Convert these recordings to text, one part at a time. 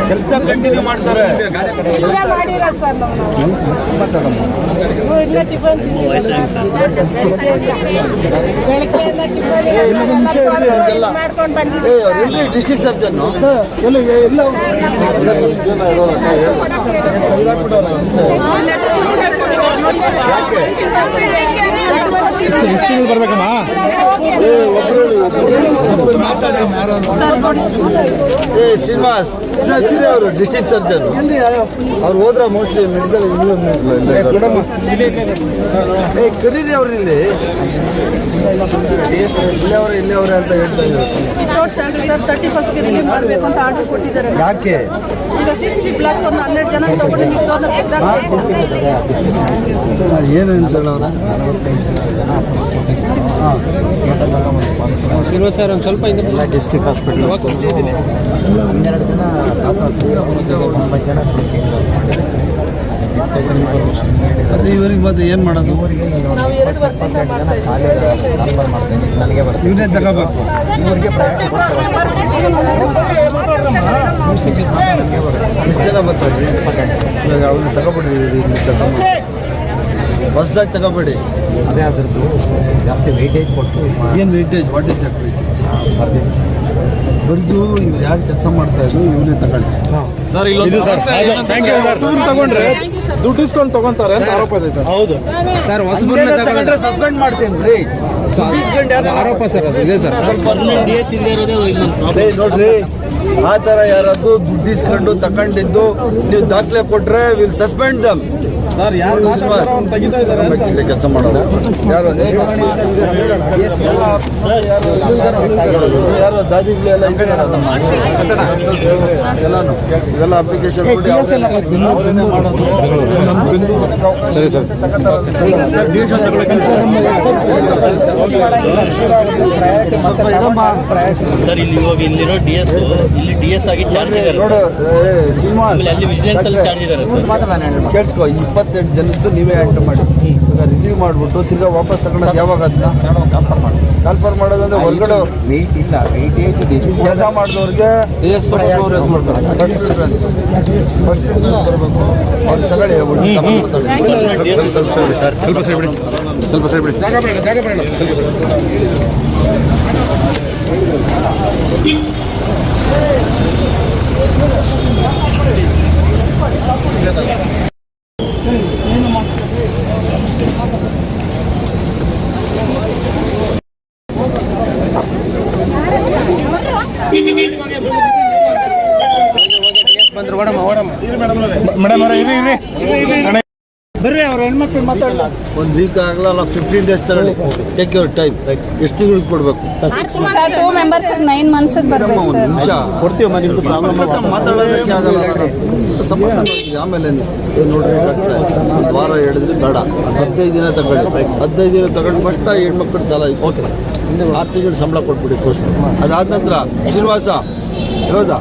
ಕೆಲಸ ಕಂಟಿನ್ಯೂ ಮಾಡ್ತಾರೆ. District surgeon ಬರ್ಬೇಕಮ್ಮ. Srinivas ಅವರು ಡಿಸ್ಟ್ರಿಕ್ಟ್ ಸರ್ಜನ್ ಅವ್ರು ಹೋದ್ರ ಮೋಸ್ಟ್ಲಿ ಮೆಡಿಕಲ್ ಕರೀರಿ ಅವ್ರು ಇಲ್ಲಿ ಅವ್ರೆ ಅಂತ ಹೇಳ್ತಾ ಇದ್ದಾರೆ. ಯಾಕೆ ಏನು ಶ್ರೀನಿವಾಸ್ ಸರ್ ಒಂದು ಸ್ವಲ್ಪ ಇಂದ ಡಿಸ್ಟ್ರಿಕ್ಟ್ ಹಾಸ್ಪಿಟಲ್ ಮತ್ತೆ ಇವರಿಗೆ ಮತ್ತೆ ಏನು ಮಾಡೋದು? ಇವನ್ನೇ ತಗೋಬೇಕು. ಎಷ್ಟು ಜನ ಬರ್ತಾರೆ? ಅವ್ರನ್ನ ತಗೋಬಿಡ್ರಿ, ಕೆಲಸ ಮಾಡಿ ಹೊಸದಾಗಿ ತಗೋಬೇಡಿ. ಅದೇ ಅದರದ್ದು ಜಾಸ್ತಿ ವೆಯ್ಟೇಜ್ ಕೊಟ್ಟು ಏನು weightage? What is that weightage? ಬರೆದು ಇವ್ರು ಯಾರು ಕೆಲಸ ಮಾಡ್ತಾ ಇದ್ರು ಇವನ್ನೇ ತಗೊಳ್ಳಿ ಸರ್. ಇಲ್ಲ ಸರ್, ಥ್ಯಾಂಕ್ ಯು ಸರ್. ತಗೊಂಡ್ರೆ ದುಡ್ಡು ಇಸ್ಕೊಂಡು ತಗೊಂತಾರೆ ಅಂತ ಆರೋಪ ಇದೆ ಸರ್. ಹೌದು ಸರ್, ಹೊಸಬರನ್ನ ತಗೊಂಡ್ರೆ ಸಸ್ಪೆಂಡ್ ಮಾಡ್ತೀನಿ ರೀ. ಆರೋಪ ಸರ್ ಅದು ಇದೆ ಸರ್. ನೋಡ್ರಿ, ಆ ಥರ ಯಾರಾದ್ರು ದುಡ್ಡು ಇಸ್ಕೊಂಡು ತಗೊಂಡಿದ್ದು ನೀವು ದಾಖಲೆ ಕೊಟ್ರೆ ವಿಲ್ ಸಸ್ಪೆಂಡ್ ದಮ್ ಸರ್. ಯಾರು ತೆಗಿತಾ ಇದ್ದಾರೆ ಕೆಲಸ ಮಾಡೋದು? ಯಾರು ದಾದಿಗಳೆಲ್ಲ ಎಲ್ಲಾನು ಇವೆಲ್ಲ ಅಪ್ಲಿಕೇಶನ್ ಕೊಡಿ ಅವರೇನೆ ಮಾಡೋದು. ಸರಿ ಸರ್. ಸರ್ ಇಲ್ಲಿ ಇವಾಗ ಇಲ್ಲಿರೋ ಡಿ.ಎಸ್. ಇಲ್ಲಿ ಡಿ.ಎಸ್. ಆಗಿ ಚಾರ್ಜ್ ಇದ್ದಾರೆ. ನೋಡು ಶ್ರೀನಿವಾಸ್, ಅಲ್ಲಿ ವಿಜಿಲೆನ್ಸ್ ಅಲ್ಲಿ ಚಾರ್ಜ್ ಇದ್ದಾರೆ ಸರ್. ಕೇಳಿಸ್ಕೊ, 28 ಜನದ್ದು ನೀವೇ ಎಂಟ್ರಿ ಮಾಡಿ ರಿವ್ಯೂ ಮಾಡಿಬಿಟ್ಟು ತಿರ್ಗಾ ವಾಪಸ್ ತಗೊಂಡೋದು. ಯಾವಾಗ ಅದನ್ನ ಕಾಲ್ಫರ್ ಮಾಡೋದಂದ್ರೆ ಹೊರಗಡೆ ವೆಯ್ಟ್ ಇಲ್ಲ, ವೆಯ್ಟೇಜ್ ಕೆಲಸ ಮಾಡಿದವ್ರಿಗೆ ಮಾಡ್ತಾರೆ. ಫಸ್ಟ್ ಬರಬೇಕು, ಅವ್ರು ತಗೊಳ್ಳಿ. ಸ್ವಲ್ಪ ಸೈ ಬಿಡಿ, ಸ್ವಲ್ಪ ಸೈ ಬಿಡಿ. ಬರ್ರಿ, ಅವ್ರ ಹೆಣ್ಮಕ್ಳು ಮಾತಾಡಲ್ಲ. 1 ವೀಕ್ ಆಗಲ್ಲ, 15 ಡೇಸ್ ತಗೊಳ್ಳಿ. Take your time. ಎಷ್ಟು ತಿಂಗಳಿಗೆ ಕೊಡಬೇಕು? 2 ಮೆಂಬರ್ಸ್ 9 ಮಂತ್ಸ್ ಬರಬೇಕು ಸರ್. ನಿಮಿಷ ಕೊಡ್ತೀವಿ. ಮಾತಾಡೋದಕ್ಕೆ ಆಗಲ್ಲ. ಸಮಾಧಾನವಾಗಿ ಆಮೇಲೆ ನೋಡ್ರಿ, ವಾರ ಹೇಳಿದ್ರೆ ಬೇಡ, 15 ದಿನ ತಗೊಳ್ಳಿ. 15 ದಿನ ತಗೊಂಡು ಫಸ್ಟ್ ಹೆಣ್ಮಕ್ಳು ಸಾಲ 6 ತಿಂಗಳು ಸಂಬಳ ಕೊಟ್ಬಿಡಿ ಫಸ್ಟ್. ಅದಾದ ನಂತರ ಶ್ರೀನಿವಾಸ ಹೌದಾ,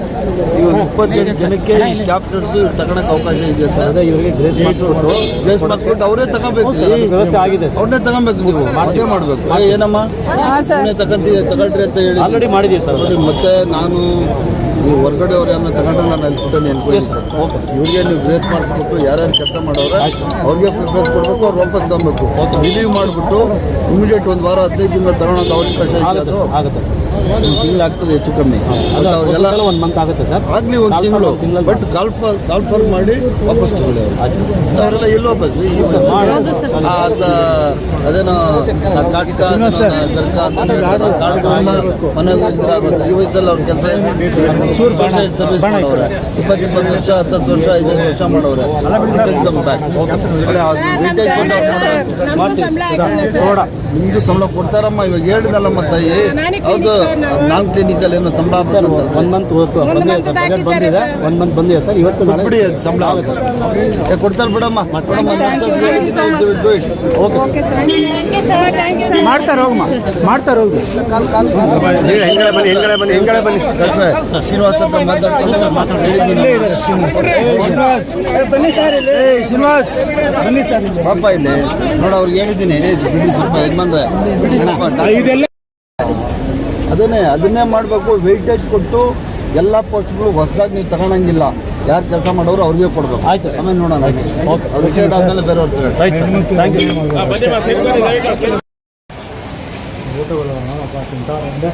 ಇವಾಗ 28 ಜನಕ್ಕೆ ಈ ಸ್ಟಾಫ್ ನರ್ಸು ತಗೊಳಕ್ಕೆ ಅವಕಾಶ ಇದೆ ಸರ್. ಅದೇ ಇವರಿಗೆ ಗ್ರೇಸ್ ಮಾಡಿಸ್ಬಿಟ್ಟು ಅವರೇ ತಗೋಬೇಕು. ವ್ಯವಸ್ಥೆ ಆಗಿದೆ, ಅವ್ರನ್ನೇ ತಗೋಬೇಕು. ನೀವು ಅದೇ ಮಾಡಬೇಕು. ಏನಮ್ಮ ತಗೊಳ್ರಿ ಅಂತ ಹೇಳಿ ಆಲ್ರೆಡಿ ಮಾಡಿದ್ದೀವಿ ಸರ್. ಮತ್ತೆ ನಾನು ನೀವು ಹೊರಗಡೆ ಅವ್ರು ಯಾರನ್ನ ತಗೊಂಡ್ರೆ ನಾನು ಅಲ್ಲಿ ಕೊಟ್ಟೆ ಅನ್ಕೊಳ್ಳಿ. ಇವ್ರಿಗೆ ನೀವು ಗ್ರೇಸ್ ಮಾಡಿಸ್ಬಿಟ್ಟು ಯಾರ್ಯಾರು ಕೆಲಸ ಮಾಡೋರೆ ಅವ್ರಿಗೆ ಪ್ರಿಫರೆನ್ಸ್ ಕೊಡಬೇಕು. ಅವ್ರು ವಾಪಸ್ ತಗೊಬೇಕು. ರಿಲೀವ್ ಮಾಡಿಬಿಟ್ಟು ಇಮಿಡಿಯೇಟ್ 1 ವಾರ 15 ದಿನ ತಗೊಳೋದು ಅವಕಾಶ ಆಗುತ್ತೆ ಸರ್. 1 ತಿಂಗಳು ಆಗ್ತದೆ ಹೆಚ್ಚು ಕಮ್ಮಿ. ಅವ್ರಿಗೆಲ್ಲ 1 ಮಂತ್ ಆಗುತ್ತೆ ಸರ್. ಆಗಲಿ 1 ತಿಂಗಳು, ಬಟ್ ಕಾಲ್ಫರ್ ಮಾಡಿ ವಾಪಸ್ ತಗೊಳ್ಳಿ. ಅವರೆಲ್ಲ ಎಲ್ಲಿ ಹೋಗ್ಬೇಕು? ಅದೇನೋ ಕಾಟಿಕ ಮನೆಗೆ ಆಗುತ್ತೆ. ಈ ವಯಸ್ಸಲ್ಲಿ ಅವ್ರ ಕೆಲಸ ಚೂರು ವರ್ಷ ಸರ್ವಿಸ್ ಮಾಡೋರೆ, 20 ವರ್ಷ 10 ವರ್ಷ 15 ವರ್ಷ ಮಾಡೋರೆ. ನಿಮ್ದು ಸಂಬಳ ಕೊಡ್ತಾರಮ್ಮ. ಇವಾಗ ಹೇಳಿದಲ್ಲಮ್ಮ ತಾಯಿ, ಹೌದು. ನಾನ್ ಕ್ಲಿನಿಕಲ್ ಏನೋ ಸಂಬಳ 1 ಮಂತ್ ಬಂದಿದೆ. 1 ಮಂತ್ ಬಂದಿದೆ ಸರ್. ಇವತ್ತು ಬಿಡಿ, ಅದು ಸಂಬಳ ಆಗುತ್ತೆ. ಕೊಡ್ತಾರೆ ಬಿಡಮ್ಮ. ಮಾಡ್ತಾರೆ ಹೋಗಮ್ಮ, ಮಾಡ್ತಾರೆ ಹೋಗಿ. ಶ್ರೀನಿವಾಸ ಶ್ರೀನಿವಾಸ್ ಹತ್ರ ಮಾತಾಡ್ಕೊಂಡು ಹೇಳಿದ್ದೀನಿ. ಶ್ರೀನಿವಾಸ್ ಪಾಪ ಇಲ್ಲಿ ನೋಡ ಅವ್ರಿಗೆ ಹೇಳಿದ್ದೀನಿ ಬಿಡಿ ಸ್ವಲ್ಪ ಯಜಮಾನ್ರೆ ಬಿಡಿ ಸ್ವಲ್ಪ ಅದನ್ನೇ ಮಾಡಬೇಕು. ವೆಯ್ಟೇಜ್ ಕೊಟ್ಟು ಎಲ್ಲ ಪೋಸ್ಟ್ಗಳು ಹೊಸದಾಗಿ ನೀವು ತಗೊಳಂಗಿಲ್ಲ. ಯಾರು ಕೆಲಸ ಮಾಡೋರು ಅವ್ರಿಗೆ ಕೊಡಬೇಕು. ಆಯ್ತು ಆಮೇಲೆ ನೋಡೋಣ. ಅವ್ರು ರಿಟೈರ್ಡ್ ಆದಮೇಲೆ ಬೇರೆಯವ್ರು ರೈಟ್ ಸರ್ ಥ್ಯಾಂಕ್ ಯು. ಊಟಗಳು ತಿಂತಾರೆ